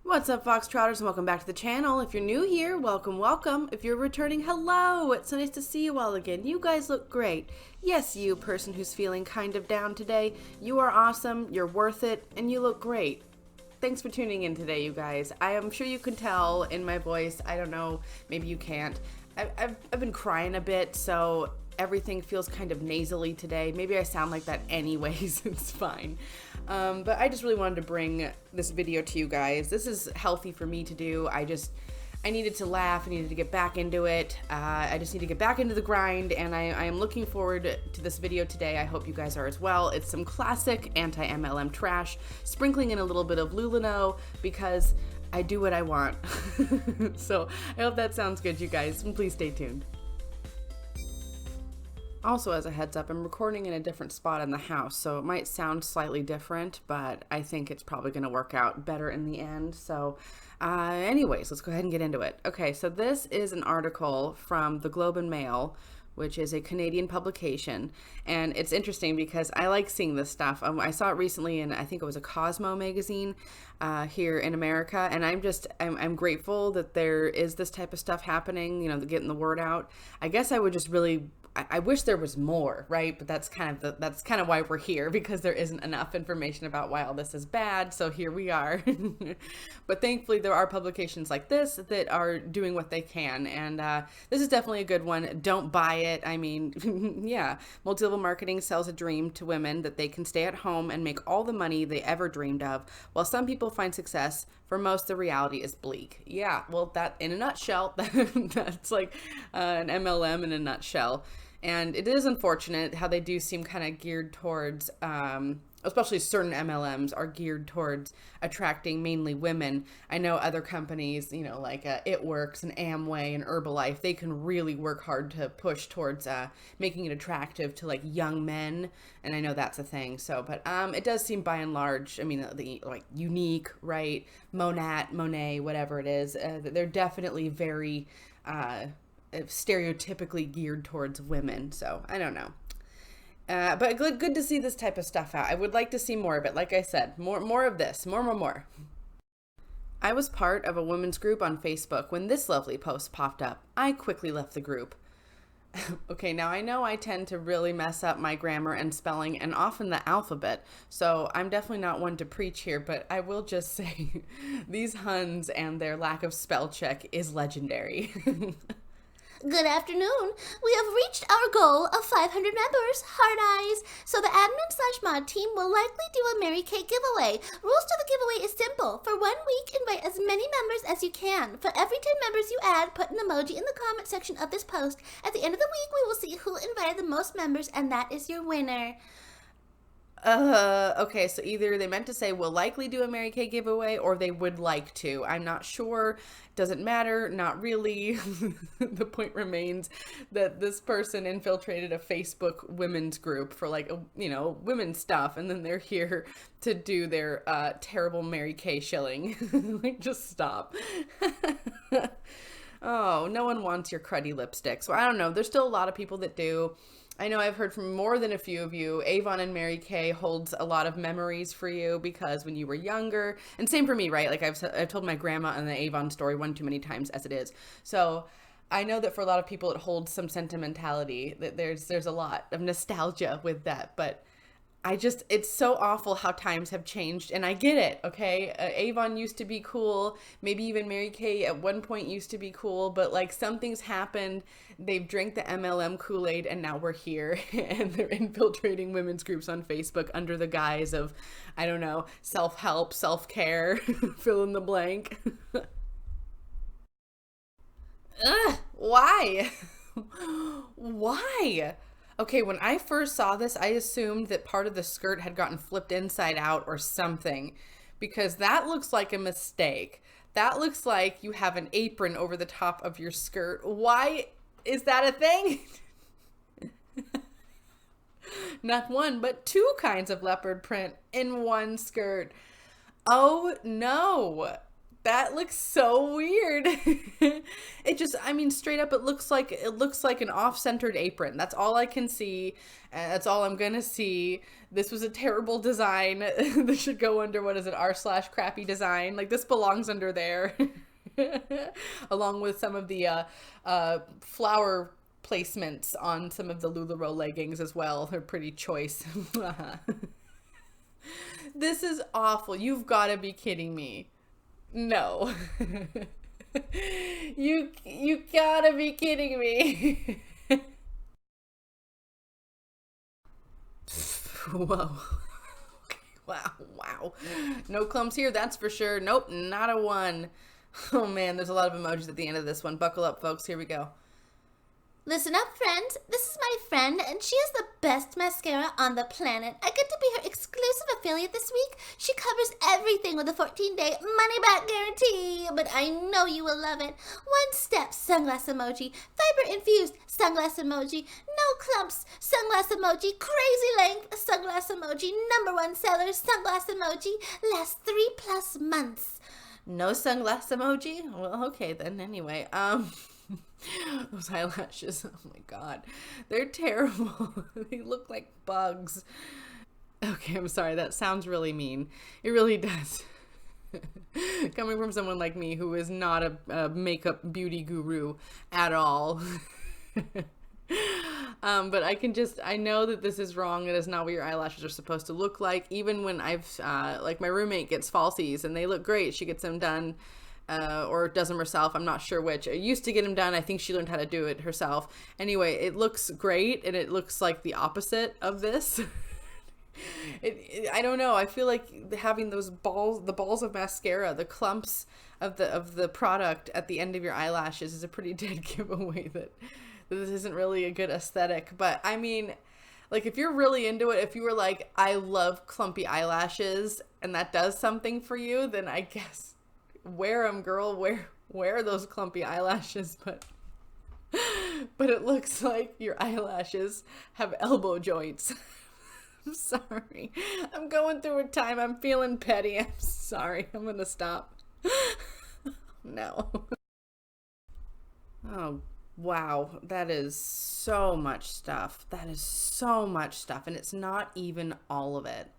What's up, Foxtrotters, and welcome back to the channel. If you're new here, welcome, welcome. If you're returning, hello. It's so nice to see you all again. You guys look great. Yes, you person who's feeling kind of down today, you are awesome, you're worth it, and you look great. Thanks for tuning in today, you guys. I am sure you can tell in my voice, I don't know, maybe you can't. I've been crying a bit, so everything feels kind of nasally today. Maybe I sound like that anyways, it's fine. But I just really wanted to bring this video to you guys. This is healthy for me to do. I needed to laugh. I needed to get back into it. I just need to get back into the grind, and I am looking forward to this video today. I hope you guys are as well. It's some classic anti-MLM trash, sprinkling in a little bit of Lulano because I do what I want. So I hope that sounds good, you guys, and please stay tuned. Also, as a heads up, I'm recording in a different spot in the house, so it might sound slightly different, but I think it's probably going to work out better in the end. So anyways, let's go ahead and get into it. Okay, so this is an article from the Globe and Mail, which is a Canadian publication, and it's interesting because I like seeing this stuff. I saw it recently in, I think it was a Cosmo magazine here in America, and I'm grateful that there is this type of stuff happening, you know, getting the word out. I guess I would just really, I wish there was more, right? But that's kind of why we're here, because there isn't enough information about why all this is bad. So here we are. But thankfully, there are publications like this that are doing what they can, and this is definitely a good one. Don't buy it. I mean, yeah, multi-level marketing sells a dream to women that they can stay at home and make all the money they ever dreamed of. While some people find success, for most, the reality is bleak. Yeah, well, that in a nutshell, that's like an MLM in a nutshell. And it is unfortunate how they do seem kind of geared towards, especially certain MLMs are geared towards attracting mainly women. I know other companies, you know, like It Works and Amway and Herbalife, they can really work hard to push towards making it attractive to like young men. And I know that's a thing. So, but it does seem by and large, I mean, the like Unique, right? Monet, whatever it is, they're definitely very stereotypically geared towards women. So I don't know. But good to see this type of stuff out. I would like to see more of it. Like I said, more of this, more. I was part of a women's group on Facebook when this lovely post popped up. I quickly left the group. Okay, now I know I tend to really mess up my grammar and spelling and often the alphabet, so I'm definitely not one to preach here, but I will just say these Huns and their lack of spell check is legendary. Good afternoon. We have reached our goal of 500 members, heart eyes. So the admin/mod team will likely do a Mary Kay giveaway. Rules to the giveaway is simple. For 1 week, invite as many members as you can. For every 10 members you add, put an emoji in the comment section of this post. At the end of the week, we will see who invited the most members, and that is your winner. Okay, so either they meant to say we'll likely do a Mary Kay giveaway, or they would like to. I'm not sure. Doesn't matter. Not really. The point remains that this person infiltrated a Facebook women's group for like, you know, women's stuff, and then they're here to do their terrible Mary Kay shilling. Like, just stop. Oh, no one wants your cruddy lipstick. So I don't know. There's still a lot of people that do. I know I've heard from more than a few of you, Avon and Mary Kay holds a lot of memories for you because when you were younger, and same for me, right? Like I've told my grandma on the Avon story one too many times as it is. So I know that for a lot of people it holds some sentimentality, that there's a lot of nostalgia with that, but it's so awful how times have changed, and I get it, okay? Avon used to be cool, maybe even Mary Kay at one point used to be cool, but like something's happened, they've drank the MLM Kool-Aid, and now we're here, and they're infiltrating women's groups on Facebook under the guise of, I don't know, self-help, self-care, fill in the blank. Ugh, why? Why? Okay, when I first saw this, I assumed that part of the skirt had gotten flipped inside out or something, because that looks like a mistake. That looks like you have an apron over the top of your skirt. Why is that a thing? Not one, but two kinds of leopard print in one skirt. Oh no. That looks so weird. It just, I mean, straight up, it looks like an off-centered apron. That's all I can see. And that's all I'm gonna see. This was a terrible design. This should go under, what is it, r/crappy design. Like, this belongs under there. Along with some of the flower placements on some of the LuLaRoe leggings as well. They're pretty choice. This is awful. You've got to be kidding me. No. You gotta be kidding me. Whoa. Okay. Wow. No clumps here, that's for sure. Nope, not a one. Oh man, there's a lot of emojis at the end of this one. Buckle up, folks. Here we go. Listen up, friends. This is my friend, and she has the best mascara on the planet. I get to be her exclusive affiliate this week. She covers everything with a 14-day money-back guarantee, but I know you will love it. One step, sunglass emoji. Fiber-infused, sunglass emoji. No clumps, sunglass emoji. Crazy length, sunglass emoji. #1 seller, sunglass emoji. Lasts 3+ months. No sunglass emoji? Well, okay then. Anyway, those eyelashes, oh my god, they're terrible. They look like bugs. Okay, I'm sorry, that sounds really mean. It really does. Coming from someone like me who is not a makeup beauty guru at all. But I know that this is wrong. It is not what your eyelashes are supposed to look like. Even when like my roommate gets falsies and they look great, she gets them done or does them herself. I'm not sure which. I used to get them done. I think she learned how to do it herself. Anyway, it looks great, and it looks like the opposite of this. I don't know. I feel like having those balls, the balls of mascara, the clumps of the product at the end of your eyelashes is a pretty dead giveaway that this isn't really a good aesthetic. But I mean, like, if you're really into it, if you were like, I love clumpy eyelashes, and that does something for you, then I guess wear them, girl. Wear those clumpy eyelashes. But it looks like your eyelashes have elbow joints. I'm sorry. I'm going through a time. I'm feeling petty. I'm sorry. I'm gonna stop. No. Oh, wow. That is so much stuff. That is so much stuff. And it's not even all of it.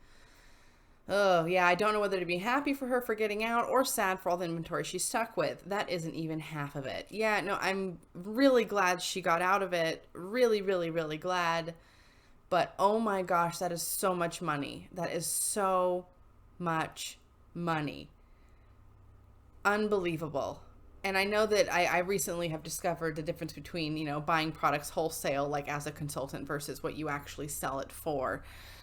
Oh, yeah, I don't know whether to be happy for her for getting out or sad for all the inventory she's stuck with. That isn't even half of it. Yeah, no, I'm really glad she got out of it. Really, really, really glad. But oh my gosh, that is so much money. That is so much money. Unbelievable. And I know that I recently have discovered the difference between, buying products wholesale, like as a consultant, versus what you actually sell it for.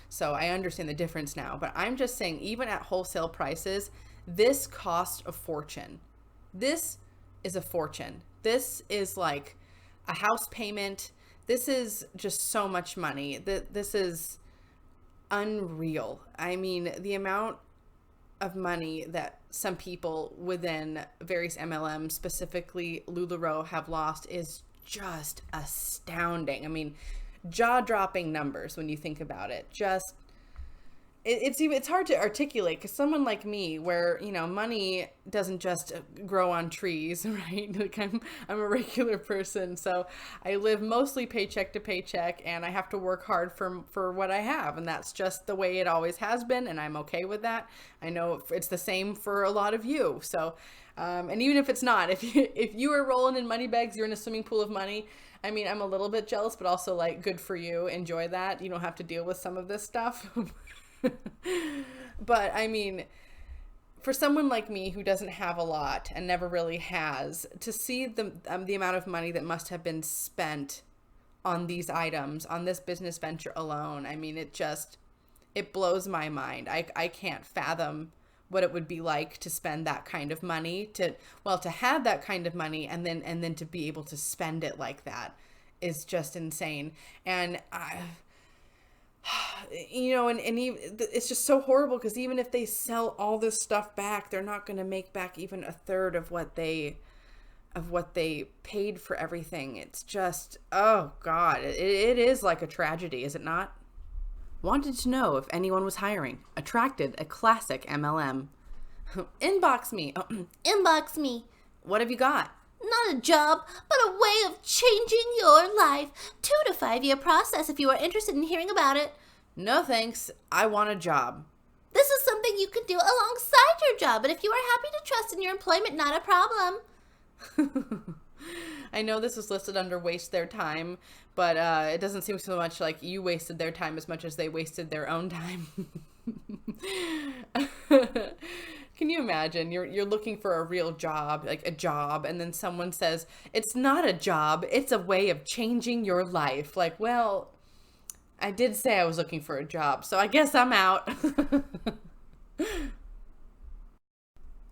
So I understand the difference now, but I'm just saying, even at wholesale prices, this costs a fortune. This is a fortune. This is like a house payment. This is just so much money. This is unreal. I mean, the amount of money that some people within various MLMs, specifically LuLaRoe, have lost is just astounding. I mean, jaw-dropping numbers when you think about it. Just it's hard to articulate, because someone like me, where money doesn't just grow on trees, right? Like I'm a regular person, so I live mostly paycheck to paycheck, and I have to work hard for what I have, and that's just the way it always has been, and I'm okay with that. I know it's the same for a lot of you. So and even if it's not, if you are rolling in money bags, you're in a swimming pool of money. I mean, I'm a little bit jealous, but also, like, good for you. Enjoy that. You don't have to deal with some of this stuff. But I mean, for someone like me who doesn't have a lot and never really has, to see the amount of money that must have been spent on these items, on this business venture alone, I mean, it blows my mind. I can't fathom what it would be like to spend that kind of money, to have that kind of money, and then to be able to spend it like that is just insane. And it's just so horrible, because even if they sell all this stuff back, they're not going to make back even a third of what they paid for everything. It's just, oh God, it is like a tragedy, is it not? Wanted to know if anyone was hiring. Attracted a classic MLM. Inbox me. Inbox me. What have you got? Not a job, but a way of changing your life. 2 to 5 year process if you are interested in hearing about it. No thanks. I want a job. This is something you can do alongside your job, but if you are happy to trust in your employment, not a problem. I know this is listed under waste their time, but it doesn't seem so much like you wasted their time as much as they wasted their own time. Can you imagine? You're looking for a real job, like a job, and then someone says, it's not a job, it's a way of changing your life. Like, well, I did say I was looking for a job, so I guess I'm out.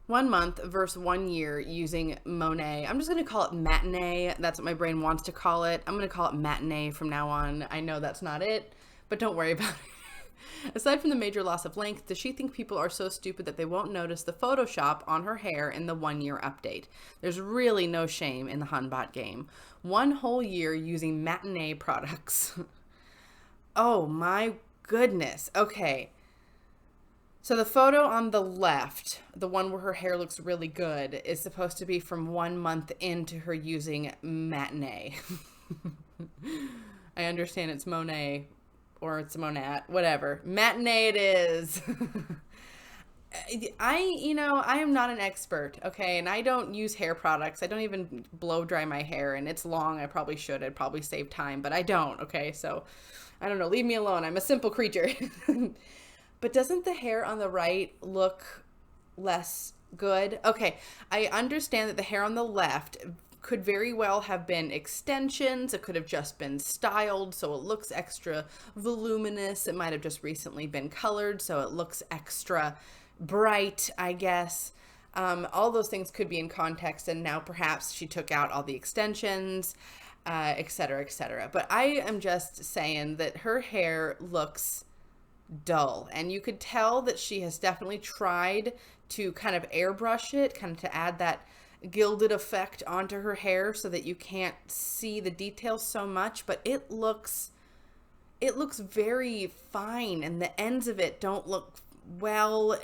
1 month versus 1 year using Monet. I'm just going to call it matinee. That's what my brain wants to call it. I'm going to call it matinee from now on. I know that's not it, but don't worry about it. Aside from the major loss of length, does she think people are so stupid that they won't notice the Photoshop on her hair in the 1 year update? There's really no shame in the Hunbot game. 1 whole year using matinee products. Oh my goodness. Okay. So the photo on the left, the one where her hair looks really good, is supposed to be from 1 month into her using matinee. I understand it's Monet or it's Monat, whatever. Matinee it is. I am not an expert, okay? And I don't use hair products. I don't even blow dry my hair, and it's long. I probably should. I'd probably save time, but I don't, okay? So I don't know. Leave me alone. I'm a simple creature. But doesn't the hair on the right look less good? Okay, I understand that the hair on the left could very well have been extensions. It could have just been styled, so it looks extra voluminous. It might have just recently been colored, so it looks extra bright, I guess. All those things could be in context, and now perhaps she took out all the extensions, et cetera, et cetera. But I am just saying that her hair looks dull, and you could tell that she has definitely tried to kind of airbrush it, kind of to add that gilded effect onto her hair so that you can't see the details so much, but it looks very fine, and the ends of it don't look well.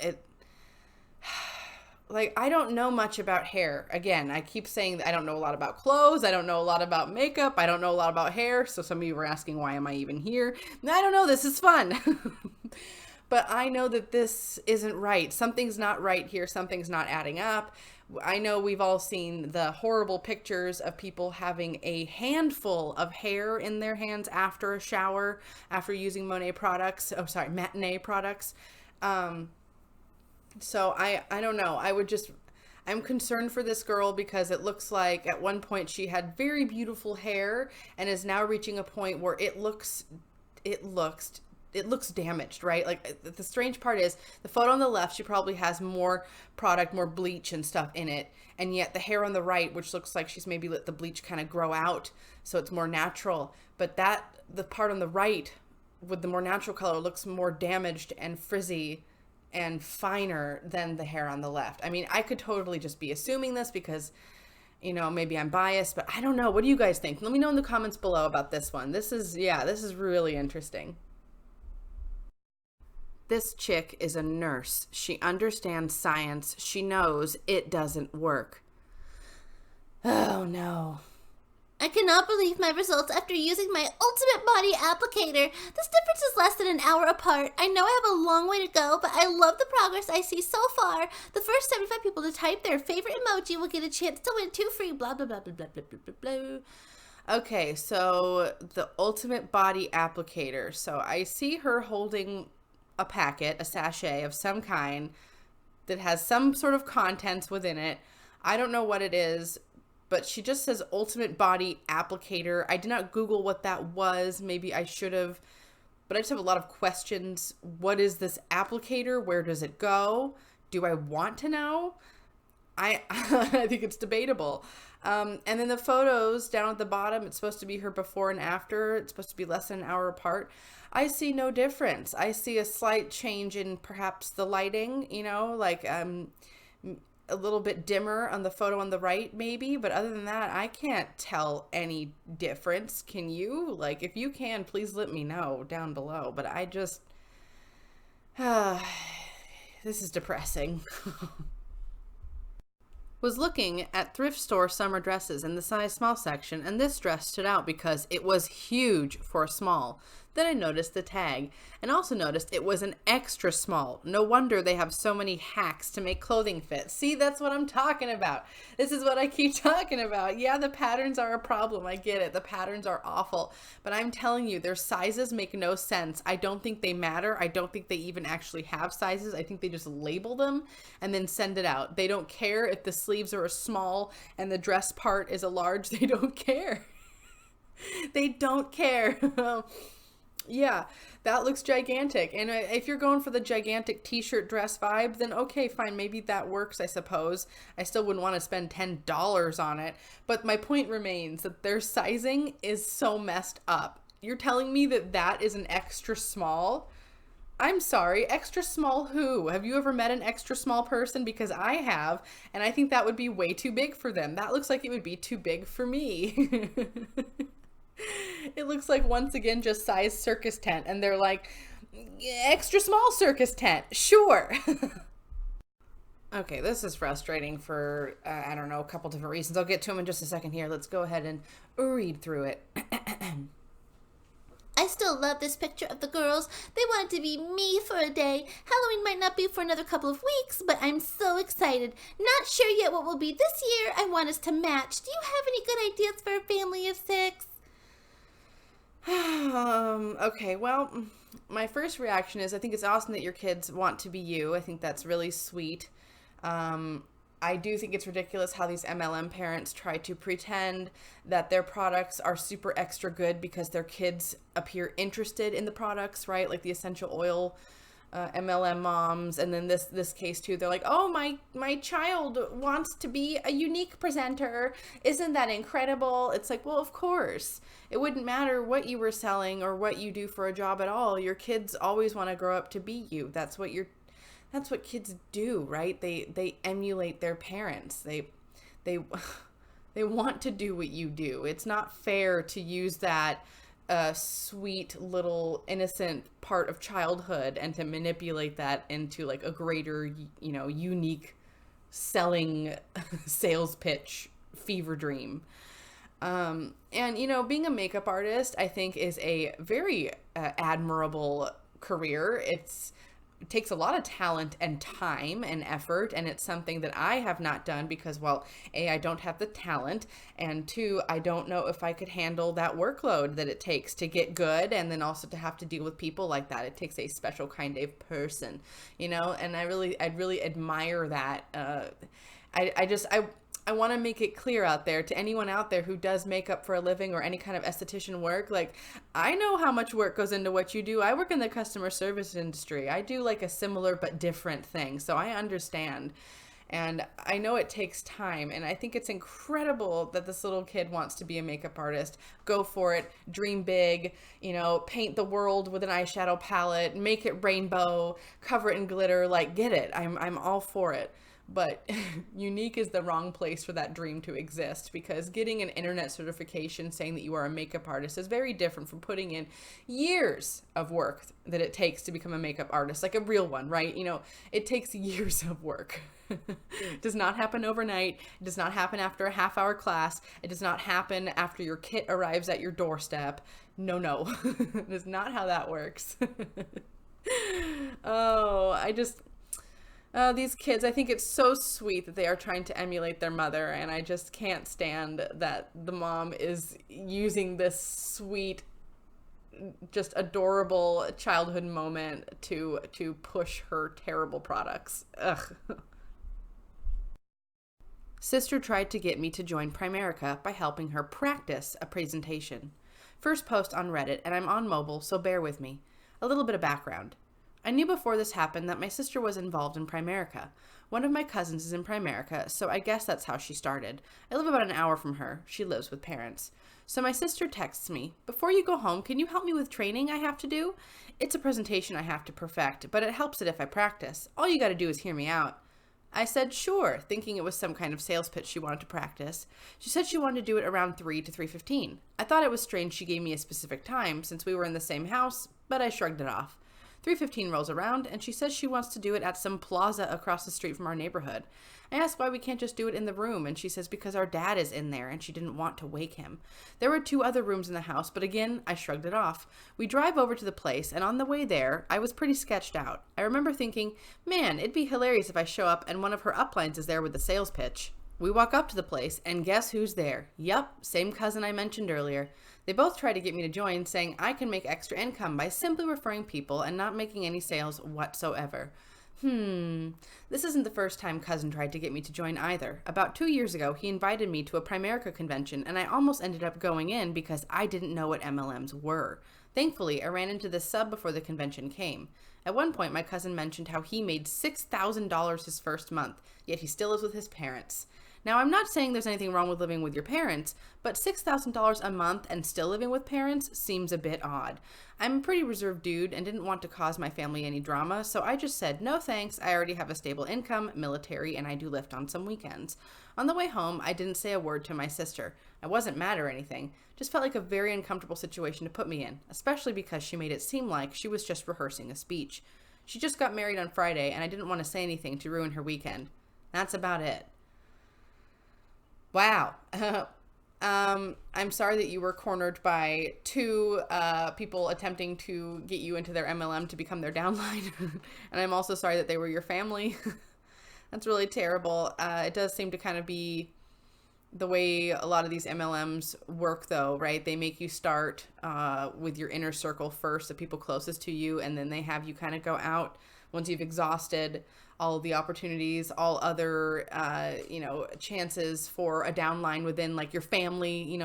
Like, I don't know much about hair. Again, I keep saying that I don't know a lot about clothes. I don't know a lot about makeup. I don't know a lot about hair. So some of you were asking, why am I even here? I don't know. This is fun. But I know that this isn't right. Something's not right here. Something's not adding up. I know we've all seen the horrible pictures of people having a handful of hair in their hands after a shower, after using matinee products. So I don't know. I'm concerned for this girl because it looks like at one point she had very beautiful hair and is now reaching a point where it looks damaged, right? Like, the strange part is the photo on the left, she probably has more product, more bleach and stuff in it. And yet the hair on the right, which looks like she's maybe let the bleach kind of grow out so it's more natural. But the part on the right with the more natural color looks more damaged and frizzy and finer than the hair on the left. I mean, I could totally just be assuming this because, maybe I'm biased, but I don't know. What do you guys think? Let me know in the comments below about this one. This is really interesting. This chick is a nurse. She understands science. She knows it doesn't work. Oh no. I cannot believe my results after using my ultimate body applicator. This difference is less than an hour apart. I know I have a long way to go, but I love the progress I see so far. The first 75 people to type their favorite emoji will get a chance to win 2 free blah, blah, blah, blah, blah, blah, blah, blah. Okay, so the ultimate body applicator. So I see her holding a packet, a sachet of some kind that has some sort of contents within it. I don't know what it is, but she just says ultimate body applicator. I did not Google what that was. Maybe I should have, but I just have a lot of questions. What is this applicator? Where does it go? Do I want to know? I think it's debatable. And then the photos down at the bottom, it's supposed to be her before and after. It's supposed to be less than an hour apart. I see no difference. I see a slight change in perhaps the lighting, like a little bit dimmer on the photo on the right maybe, but other than that, I can't tell any difference. Can you? Like, if you can, please let me know down below. But I just, this is depressing. Was looking at thrift store summer dresses in the size small section, and this dress stood out because it was huge for a small. Then I noticed the tag and also noticed it was an extra small. No wonder they have so many hacks to make clothing fit. See, that's what I'm talking about. This is what I keep talking about. Yeah, the patterns are a problem. I get it. The patterns are awful. But I'm telling you, their sizes make no sense. I don't think they matter. I don't think they even actually have sizes. I think they just label them and then send it out. They don't care if the sleeves are a small and the dress part is a large. They don't care. They don't care. Yeah, that looks gigantic. And if you're going for the gigantic t-shirt dress vibe, then okay, fine. Maybe that works, I suppose. I still wouldn't want to spend $10 on it. But my point remains that their sizing is so messed up. You're telling me that that is an extra small? I'm sorry, extra small who? Have you ever met an extra small person? Because I have, and I think that would be way too big for them. That looks like it would be too big for me. It looks like, once again, just size circus tent, and they're like, extra small circus tent, sure. Okay, this is frustrating for, I don't know, a couple different reasons. I'll get to them in just a second here. Let's go ahead and read through it. I still love this picture of the girls. They wanted to be me for a day. Halloween might not be for another couple of weeks, but I'm so excited. Not sure yet what will be this year. I want us to match. Do you have any good ideas for a family of 6? Okay, well, my first reaction is I think it's awesome that your kids want to be you. I think that's really sweet. I do think it's ridiculous how these MLM parents try to pretend that their products are super extra good because their kids appear interested in the products, right? Like the essential oil MLM moms, and then this case too, they're like, oh, my child wants to be a unique presenter. Isn't that incredible? It's like, well, of course. It wouldn't matter what you were selling or what you do for a job at all. Your kids always want to grow up to be you. That's what kids do, right? They emulate their parents. They want to do what you do. It's not fair to use that sweet little innocent part of childhood and to manipulate that into like a greater, unique selling sales pitch fever dream. And being a makeup artist, I think, is a very admirable career. It takes a lot of talent and time and effort, and it's something that I have not done because, well, A, I don't have the talent, and 2, I don't know if I could handle that workload that it takes to get good, and then also to have to deal with people like that. It takes a special kind of person, and I'd really admire that. I want to make it clear out there to anyone out there who does makeup for a living or any kind of esthetician work. Like, I know how much work goes into what you do. I work in the customer service industry. I do like a similar but different thing. So I understand. And I know it takes time. And I think it's incredible that this little kid wants to be a makeup artist. Go for it. Dream big. Paint the world with an eyeshadow palette. Make it rainbow. Cover it in glitter. Like, get it. I'm all for it. But unique is the wrong place for that dream to exist, because getting an internet certification saying that you are a makeup artist is very different from putting in years of work that it takes to become a makeup artist, like a real one, right? It takes years of work. It does not happen overnight. It does not happen after a half-hour class. It does not happen after your kit arrives at your doorstep. No. That is not how that works. These kids, I think it's so sweet that they are trying to emulate their mother, and I just can't stand that the mom is using this sweet, just adorable childhood moment to push her terrible products. Ugh. Sister tried to get me to join Primerica by helping her practice a presentation. First post on Reddit, and I'm on mobile, so bear with me. A little bit of background. I knew before this happened that my sister was involved in Primerica. One of my cousins is in Primerica, so I guess that's how she started. I live about an hour from her. She lives with parents. So my sister texts me, "Before you go home, can you help me with training I have to do? It's a presentation I have to perfect, but it helps it if I practice. All you gotta do is hear me out." I said sure, thinking it was some kind of sales pitch she wanted to practice. She said she wanted to do it around 3 to 3:15. I thought it was strange she gave me a specific time since we were in the same house, but I shrugged it off. 3:15 rolls around, and she says she wants to do it at some plaza across the street from our neighborhood. I ask why we can't just do it in the room, and she says because our dad is in there and she didn't want to wake him. There were 2 other rooms in the house, but again, I shrugged it off. We drive over to the place, and on the way there, I was pretty sketched out. I remember thinking, man, it'd be hilarious if I show up and one of her uplines is there with the sales pitch. We walk up to the place, and guess who's there? Yup, same cousin I mentioned earlier. They both try to get me to join, saying I can make extra income by simply referring people and not making any sales whatsoever. This isn't the first time cousin tried to get me to join either. About 2 years ago, he invited me to a Primerica convention, and I almost ended up going in because I didn't know what MLMs were. Thankfully, I ran into this sub before the convention came. At one point, my cousin mentioned how he made $6,000 his first month, yet he still lives with his parents. Now, I'm not saying there's anything wrong with living with your parents, but $6,000 a month and still living with parents seems a bit odd. I'm a pretty reserved dude and didn't want to cause my family any drama, so I just said, no thanks, I already have a stable income, military, and I do Lyft on some weekends. On the way home, I didn't say a word to my sister. I wasn't mad or anything, just felt like a very uncomfortable situation to put me in, especially because she made it seem like she was just rehearsing a speech. She just got married on Friday, and I didn't want to say anything to ruin her weekend. That's about it. Wow. I'm sorry that you were cornered by 2 people attempting to get you into their MLM to become their downline. And I'm also sorry that they were your family. That's really terrible. It does seem to kind of be the way a lot of these MLMs work, though, right? They make you start with your inner circle first, the people closest to you, and then they have you kind of go out once you've exhausted all the opportunities, all other, chances for a downline within like your family,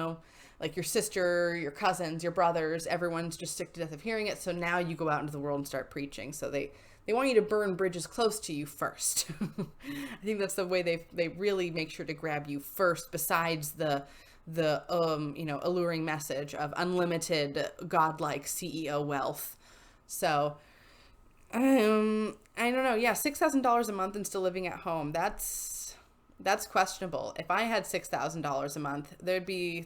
like your sister, your cousins, your brothers, everyone's just sick to death of hearing it. So now you go out into the world and start preaching. So they want you to burn bridges close to you first. I think that's the way they really make sure to grab you first, besides the alluring message of unlimited godlike CEO wealth. So, I don't know. Yeah, $6,000 a month and still living at home. That's questionable. If I had $6,000 a month,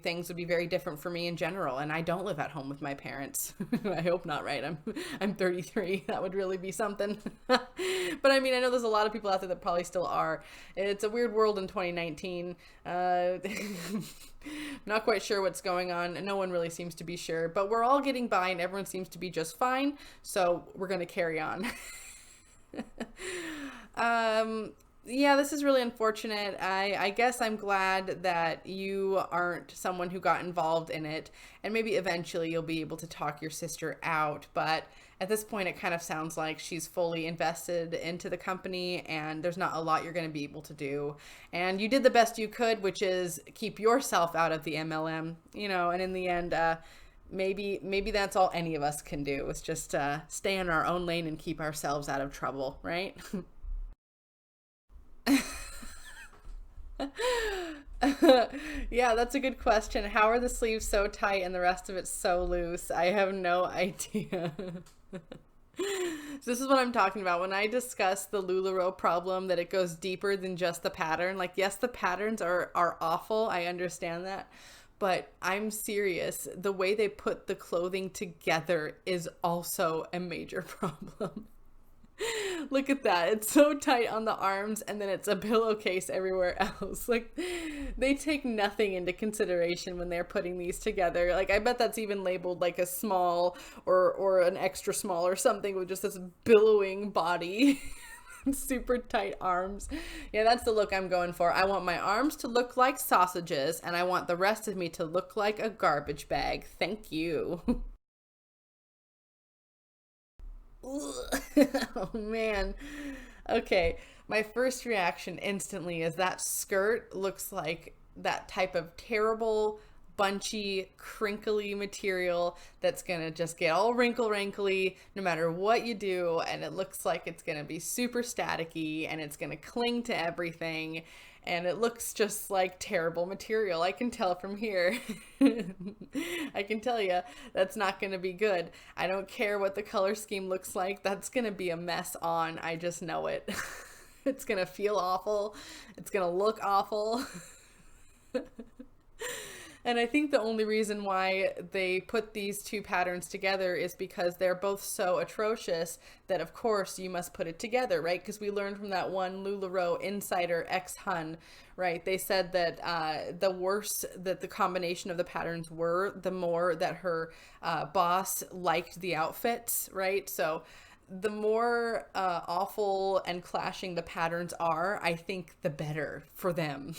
things would be very different for me in general. And I don't live at home with my parents. I hope not, right? I'm 33. That would really be something. But I mean, I know there's a lot of people out there that probably still are. It's a weird world in 2019. Not quite sure what's going on. No one really seems to be sure, but we're all getting by and everyone seems to be just fine. So we're going to carry on. Yeah, this is really unfortunate. I guess I'm glad that you aren't someone who got involved in it, and maybe eventually you'll be able to talk your sister out. But at this point, it kind of sounds like she's fully invested into the company and there's not a lot you're going to be able to do. And you did the best you could, which is keep yourself out of the MLM, and in the end, maybe that's all any of us can do, is just stay in our own lane and keep ourselves out of trouble, right? Yeah, that's a good question. How are the sleeves so tight and the rest of it so loose? I have no idea. So this is what I'm talking about when I discuss the LuLaRoe problem, that it goes deeper than just the pattern. Like, yes, the patterns are awful. I understand that. But I'm serious. The way they put the clothing together is also a major problem. Look at that. It's so tight on the arms and then it's a pillowcase everywhere else. Like, they take nothing into consideration when they're putting these together. Like, I bet that's even labeled like a small or an extra small or something with just this billowing body. Super tight arms. Yeah, that's the look I'm going for. I want my arms to look like sausages and I want the rest of me to look like a garbage bag. Thank you. Oh man. Okay, my first reaction instantly is that skirt looks like that type of terrible, bunchy, crinkly material that's gonna just get all wrinkly no matter what you do, and it looks like it's gonna be super staticky and it's gonna cling to everything, and it looks just like terrible material. I can tell from here. I can tell you that's not going to be good. I don't care what the color scheme looks like. That's going to be a mess on. I just know it. It's going to feel awful. It's going to look awful. And I think the only reason why they put these two patterns together is because they're both so atrocious that of course you must put it together, right? Because we learned from that one LuLaRoe insider ex-Hun, right? They said that the worse that the combination of the patterns were, the more that her boss liked the outfits, right? So the more awful and clashing the patterns are, I think the better for them.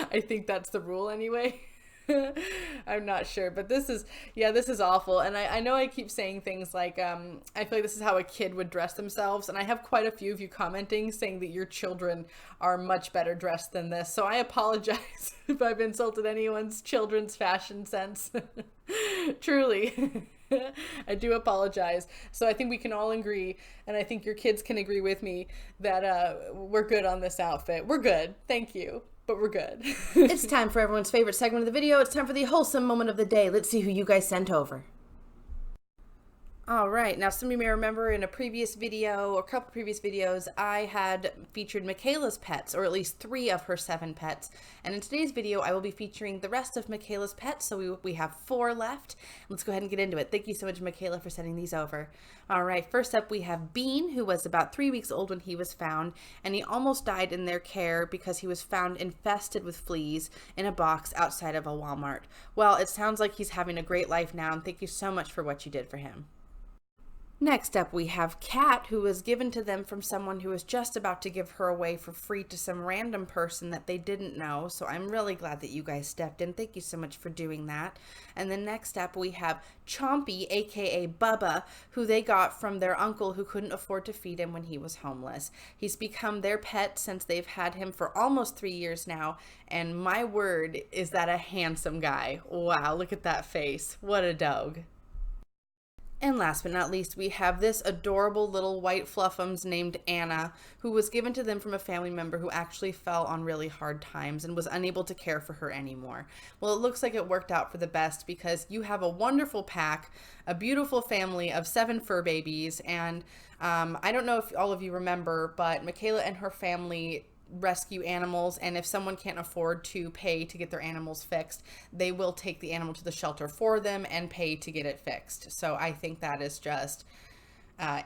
I think that's the rule anyway. I'm not sure, but this is awful. And I know I keep saying things like, I feel like this is how a kid would dress themselves. And I have quite a few of you commenting saying that your children are much better dressed than this. So I apologize if I've insulted anyone's children's fashion sense. Truly. I do apologize. So I think we can all agree, and I think your kids can agree with me, that we're good on this outfit. We're good. Thank you. But we're good. It's time for everyone's favorite segment of the video. It's time for the wholesome moment of the day. Let's see who you guys sent over. All right, now some of you may remember in a previous video, or a couple previous videos, I had featured Michaela's pets, or at least 3 of her 7 pets. And in today's video, I will be featuring the rest of Michaela's pets, so we have 4 left. Let's go ahead and get into it. Thank you so much, Michaela, for sending these over. All right, first up we have Bean, who was about 3 weeks old when he was found, and he almost died in their care because he was found infested with fleas in a box outside of a Walmart. Well, it sounds like he's having a great life now, and thank you so much for what you did for him. Next up, we have Kat, who was given to them from someone who was just about to give her away for free to some random person that they didn't know. So I'm really glad that you guys stepped in. Thank you so much for doing that. And then next up, we have Chompy, aka Bubba, who they got from their uncle who couldn't afford to feed him when he was homeless. He's become their pet since they've had him for almost 3 years now. And my word, is that a handsome guy. Wow, look at that face. What a dog. And last but not least, we have this adorable little white fluffums named Anna, who was given to them from a family member who actually fell on really hard times and was unable to care for her anymore. Well, it looks like it worked out for the best because you have a wonderful pack, a beautiful family of 7 fur babies, and I don't know if all of you remember, but Michaela and her family rescue animals, and if someone can't afford to pay to get their animals fixed, they will take the animal to the shelter for them and pay to get it fixed. So I think that is just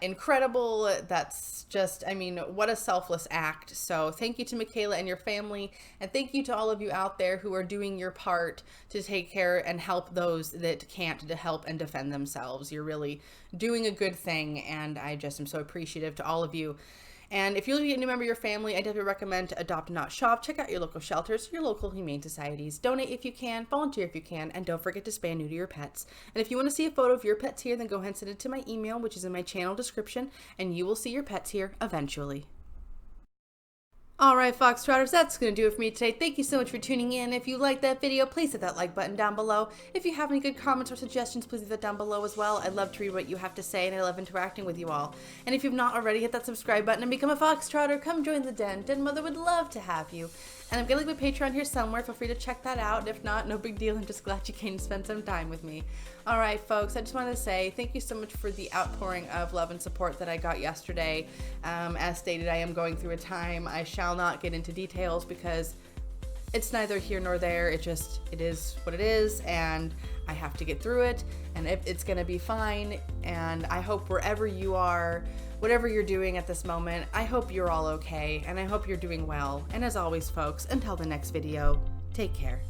incredible. That's just, I mean, what a selfless act. So thank you to Michaela and your family, and thank you to all of you out there who are doing your part to take care and help those that can't, to help and defend themselves. You're really doing a good thing, and I just am so appreciative to all of you. And if you're looking to remember your family, I definitely recommend to adopt and not shop. Check out your local shelters, your local humane societies. Donate if you can, volunteer if you can, and don't forget to spay and neuter your pets. And if you want to see a photo of your pets here, then go ahead and send it to my email, which is in my channel description, and you will see your pets here eventually. All right, Foxtrotters, that's going to do it for me today. Thank you so much for tuning in. If you liked that video, please hit that like button down below. If you have any good comments or suggestions, please leave that down below as well. I'd love to read what you have to say, and I love interacting with you all. And if you've not already, hit that subscribe button and become a Foxtrotter. Come join the den. Den Mother would love to have you. And I'm going to leave my Patreon here somewhere. Feel free to check that out. If not, no big deal. I'm just glad you came to spend some time with me. All right, folks, I just wanted to say thank you so much for the outpouring of love and support that I got yesterday. As stated, I am going through a time. I shall not get into details because it's neither here nor there. It is what it is, and I have to get through it, and it's going to be fine. And I hope wherever you are, whatever you're doing at this moment, I hope you're all okay, and I hope you're doing well. And as always, folks, until the next video, take care.